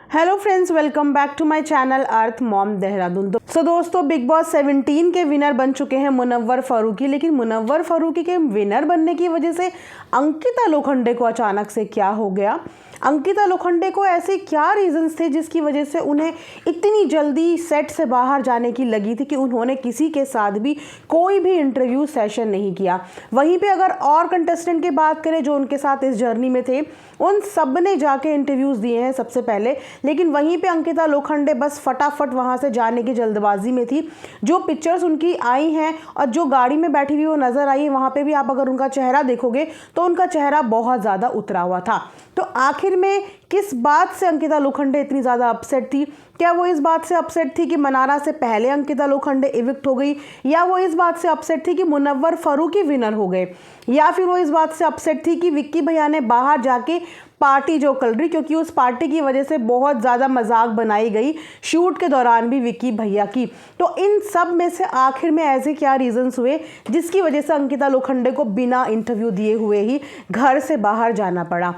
Hello friends, welcome back to my channel Earth Mom Dehradun. So दोस्तों, Bigg boss 17 के winner बन चुके हैं मुनव्वर फारूकी। लेकिन मुनव्वर फारूकी के विनर बनने की वजह से अंकिता लोखंडे को अचानक से क्या हो गया? अंकिता लोखंडे को ऐसे क्या रीजंस थे जिसकी वजह से उन्हें इतनी जल्दी सेट से बाहर जाने की लगी थी कि उन्होंने किसी के साथ भी कोई भी इंटरव्यू सेशन नहीं किया। वहीं पे अगर और कंटेस्टेंट की बात करें जो उनके साथ इस जर्नी में थे, उन सब ने जाके इंटरव्यूज़ दिए हैं सबसे पहले। लेकिन वहीं पे अंकिता लोखंडे बस फटाफट वहाँ से जाने की जल्दबाजी में थी। जो पिक्चर्स उनकी आई हैं और जो गाड़ी में बैठी हुई वो नज़र आई है, वहाँ पे भी आप अगर उनका चेहरा देखोगे तो उनका चेहरा बहुत ज़्यादा उतरा हुआ था। तो आखिर में किस बात से अंकिता लोखंडे इतनी ज़्यादा अपसेट थी? क्या वो इस बात से अपसेट थी कि मनारा से पहले अंकिता लोखंडे इविक्ट हो गई, या वो इस बात से अपसेट थी कि मुनव्वर फारूकी विनर हो गए, या फिर वो इस बात से अपसेट थी कि विक्की भैया ने बाहर जाके पार्टी जो कर रही, क्योंकि उस पार्टी की वजह से बहुत ज़्यादा मजाक बनाई गई शूट के दौरान भी विक्की भैया की। तो इन सब में से आखिर में ऐसे क्या रीजंस हुए जिसकी वजह से अंकिता लोखंडे को बिना इंटरव्यू दिए हुए ही घर से बाहर जाना पड़ा?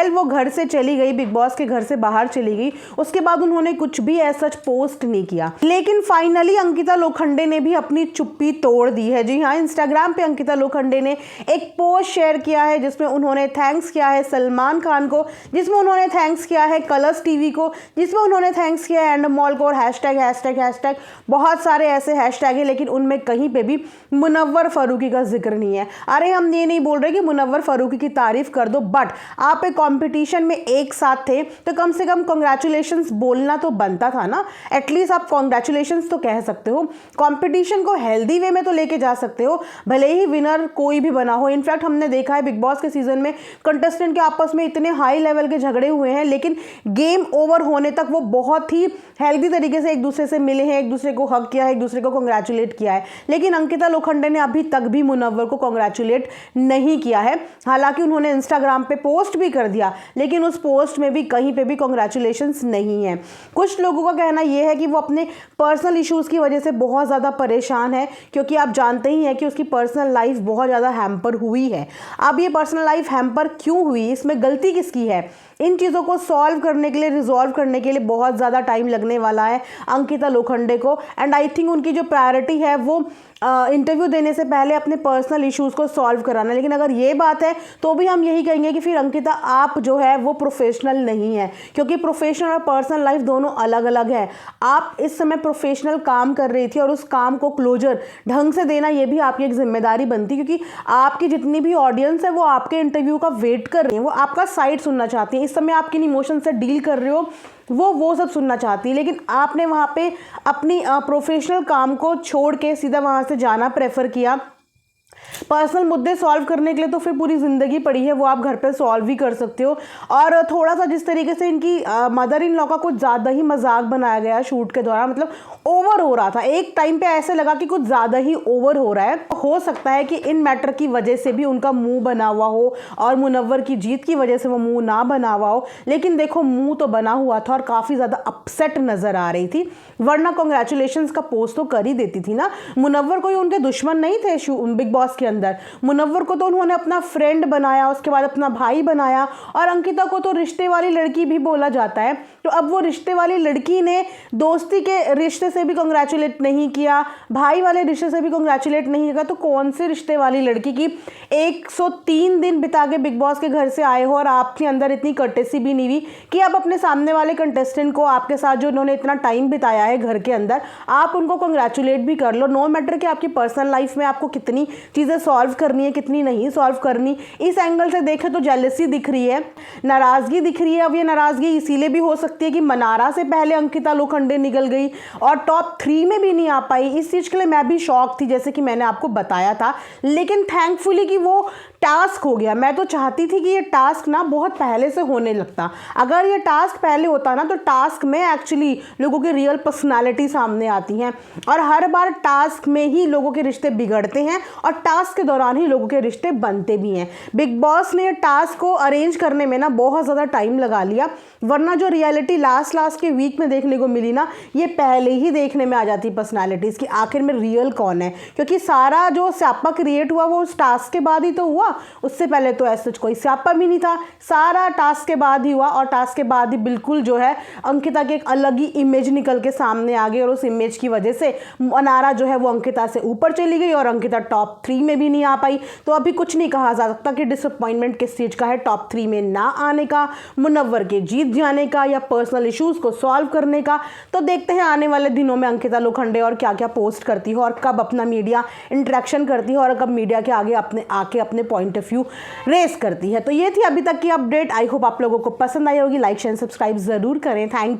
वो घर से चली गई, बिग बॉस के घर से बाहर चली गई। उसके बाद उन्होंने कुछ भी ऐसा पोस्ट नहीं किया। लेकिन फाइनली अंकिता लोखंडे ने भी अपनी चुप्पी तोड़ दी है। जी हाँ, इंस्टाग्राम पे अंकिता लोखंडे ने एक पोस्ट शेयर किया है जिसमें उन्होंने थैंक्स किया है सलमान खान को, जिसमें उन्होंने थैंक्स किया है कलर्स टीवी को, जिसमें उन्होंने थैंक्स किया है एंडमॉल को, और हैशटैग बहुत सारे ऐसे हैशटैग हैं। लेकिन उनमें कहीं पे भी मुनव्वर फारूकी का जिक्र नहीं है। अरे हम ये नहीं बोल रहे कि मुनव्वर फारूकी की तारीफ कर दो, बट आप एक कंपटीशन में एक साथ थे तो कम से कम कांग्रेचुलेशंस बोलना तो बनता था ना। एटलीस्ट आप कांग्रेचुलेशंस तो कह सकते हो, कंपटीशन को हेल्दी वे में तो लेके जा सकते हो, भले ही विनर कोई भी बना हो। इनफैक्ट हमने देखा है बिग बॉस के सीजन में कंटेस्टेंट के आपस में इतने हाई लेवल के झगड़े हुए हैं, लेकिन गेम ओवर होने तक वो बहुत ही हेल्दी तरीके से एक दूसरे से मिले हैं, एक दूसरे को हक किया है, एक दूसरे को कांग्रेचुलेट किया है। लेकिन अंकिता लोखंडे ने अभी तक भी मुनव्वर को कांग्रेचुलेट नहीं किया है। हालांकि उन्होंने इंस्टाग्राम पे पोस्ट भी कर दिया, लेकिन उस पोस्ट में भी कहीं पे भी कांग्रेचुलेशंस नहीं है। कुछ लोगों का कहना यह है कि वो अपने पर्सनल इश्यूज़ की वजह से बहुत ज़्यादा परेशान है, क्योंकि आप जानते ही हैं कि उसकी पर्सनल लाइफ बहुत ज़्यादा हैम्पर हुई है। अब ये पर्सनल लाइफ हैम्पर क्यों हुई, इसमें गलती किसकी है, इन चीज़ों को सॉल्व करने के लिए, रिजॉल्व करने के लिए बहुत ज़्यादा टाइम लगने वाला है अंकिता लोखंडे को। एंड आई थिंक उनकी जो प्रायोरिटी है वो इंटरव्यू देने से पहले अपने पर्सनल इश्यूज़ को सॉल्व कराना। लेकिन अगर ये बात है तो भी हम यही कहेंगे कि फिर अंकिता आप जो है वो प्रोफेशनल नहीं है, क्योंकि प्रोफेशनल और पर्सनल लाइफ दोनों अलग अलग है। आप इस समय प्रोफेशनल काम कर रही थी और उस काम को क्लोजर ढंग से देना ये भी आपकी एक जिम्मेदारी बनती, क्योंकि आपकी जितनी भी ऑडियंस है वो आपके इंटरव्यू का वेट कर रही है, वो आपका साइड सुनना चाहती है। इस समय आप किन इमोशन से डील कर रहे हो वो सब सुनना चाहती है। लेकिन आपने वहाँ पे अपनी प्रोफेशनल काम को छोड़ के सीधा वहाँ से जाना प्रेफर किया। पर्सनल मुद्दे सॉल्व करने के लिए तो फिर पूरी ज़िंदगी पड़ी है, वो आप घर पे सॉल्व भी कर सकते हो। और थोड़ा सा जिस तरीके से इनकी मदर इन लॉ का कुछ ज़्यादा ही मजाक बनाया गया शूट के दौरान, मतलब ओवर हो रहा था। एक टाइम पे ऐसे लगा कि कुछ ज़्यादा ही ओवर हो रहा है। हो सकता है कि इन मैटर की वजह से भी उनका मुंह बना हुआ हो और मुनव्वर की जीत की वजह से वो मुंह ना बना हुआ हो। लेकिन देखो, मुंह तो बना हुआ था और काफ़ी ज़्यादा अपसेट नज़र आ रही थी, वरना कॉन्ग्रेचुलेशंस का पोस्ट तो कर ही देती थी ना। मुनव्वर कोई उनके दुश्मन नहीं थे बिग बॉस के अंदर। मुनव्वर को तो उन्होंने अपना फ्रेंड बनाया, उसके बाद अपना भाई बनाया, और अंकिता को तो रिश्ते वाली लड़की भी बोला जाता है। तो अब वो रिश्ते वाली लड़की ने दोस्ती के रिश्ते से भी कांग्रेचुलेट नहीं किया, भाई वाले रिश्ते से भी कांग्रेचुलेट नहीं किया, तो कौन से रिश्ते वाली लड़की की 103 दिन बिता के बिग बॉस के घर से आए हो और आपके अंदर इतनी कर्टेसी भी नहीं हुई कि आप अपने सामने वाले कंटेस्टेंट को, आपके साथ जो उन्होंने इतना टाइम बिताया है घर के अंदर, आप उनको कांग्रेचुलेट भी कर लो। नो मैटर कि आपकी पर्सनल लाइफ में आपको कितनी चीज़ें सॉल्व करनी है, कितनी नहीं सॉल्व करनी। इस एंगल से देखें तो जेलसी दिख रही है, नाराज़गी दिख रही है। अब ये नाराज़गी इसीलिए भी हो सकती है कि मनारा से पहले अंकिता लोखंडे निकल गई और टॉप 3 में भी नहीं आ पाई। इस चीज़ के लिए मैं भी शॉक थी, जैसे कि मैंने आपको बताया था। लेकिन थैंकफुली कि वो टास्क हो गया। मैं तो चाहती थी कि ये टास्क ना बहुत पहले से होने लगता। अगर ये टास्क पहले होता ना तो टास्क में एक्चुअली लोगों की रियल पर्सनालिटी सामने आती हैं, और हर बार टास्क में ही लोगों के रिश्ते बिगड़ते हैं और टास्क के दौरान ही लोगों के रिश्ते बनते भी हैं। बिग बॉस ने टास्क को अरेंज करने में ना बहुत ज़्यादा टाइम लगा लिया, वरना जो रियलिटी लास्ट के वीक में देखने को मिली ना, ये पहले ही देखने में आ जाती पर्सनालिटीज़ की आखिर में रियल कौन है। क्योंकि सारा जो स्यापा क्रिएट हुआ वो उस टास्क के बाद ही तो हुआ। हुआ, उससे पहले तो ऐसा कोई स्यापा भी नहीं था, सारा टास्क के बाद ही हुआ। और टास्क के बाद ही बिल्कुल जो है अंकिता की एक अलग ही इमेज निकल के सामने आ गई और उस इमेज की वजह से अनारा जो है वो अंकिता से ऊपर चली गई और अंकिता टॉप 3 में भी नहीं आ पाई। तो अभी कुछ नहीं कहा जा सकता कि डिसअपॉइंटमेंट किस चीज़ का है, टॉप 3 में ना आने का, मुनव्वर के जीत जाने का, या पर्सनल इश्यूज़ को सॉल्व करने का। तो देखते हैं आने वाले दिनों में अंकिता लोखंडे और क्या क्या पोस्ट करती है और कब अपना मीडिया इंटरेक्शन करती है और कब मीडिया के आगे अपने पॉइंट ऑफ व्यू रेस करती है। तो ये थी अभी तक की अपडेट। आई होप आप लोगों को पसंद आई होगी। लाइक शेयर सब्सक्राइब जरूर करें। थैंक